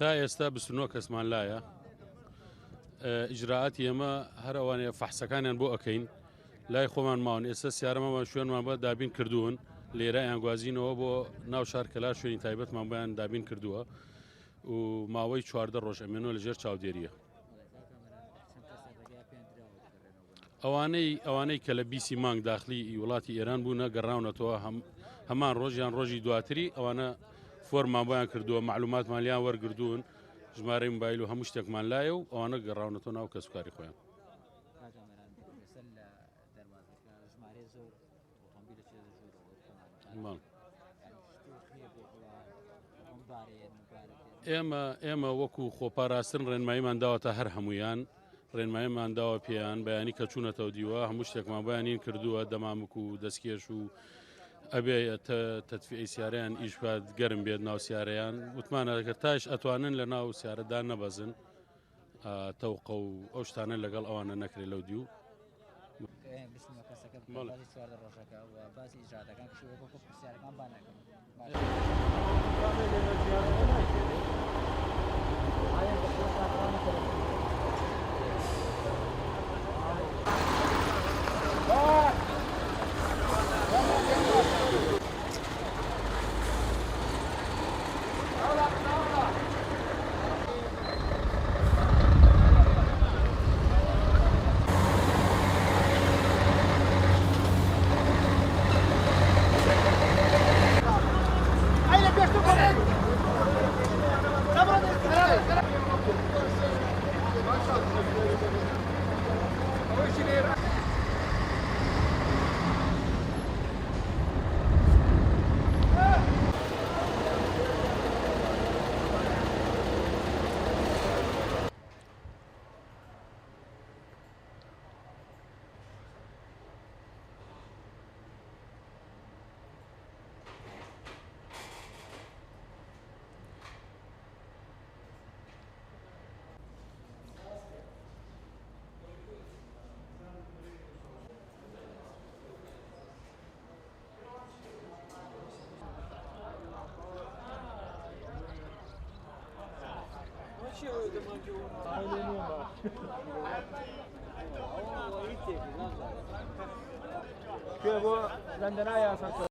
تا ئێستا 29 کەسمان لایە ئیجراعاتی ئێمە هەر ئەوانەیە فەحسەکانیان بۆ ئەەکەین لای خۆمان ماون ئێستا سیارەمەوە شوێنمان بە دابین کردوون لێرە یانگوازینەوە بۆ ناو شارکەلا شوێنی تایبەتمان بۆیان دابین کردووە و ماوەی 14 ڕۆژ ئەمێنەوە لەژێر چاودێریە. ئەوانەی کە لە 20 مانگ داخلی وڵاتی ئێران بوونە گەڕاونەتەوە هەمان ڕۆژیان ڕۆژی دواتری ئەوانە فۆرمان بۆیان کردووە معلوماتمان لیان وەرگردوون ژمارەی موبایل و هەموو شتێکمان لایە و ئەوانە گەڕاونەتەوە ناو کەسوکاری خۆیان. ئێمە وەکو خۆپاراستن ڕێنماییمان داوەتە هەر هەمویان ڕێنماییمان داوە پێیان بەیانی کە چوونەتەوە دیوە هەموو شتێکمان بەیانین کردووە دەمامک و دەستکێش و ئەبێ تەدفیعی سیارەیان ئیشبات گەرم بێت ناو سیارەیان وتمانە دەکرد تاش ئەتوانن لە ناو سیارەدا نەبەزن تەوقە و ئەو شتانە لەگەڵ ئەوانە نەکرێت لەو دی و که با زندانه یا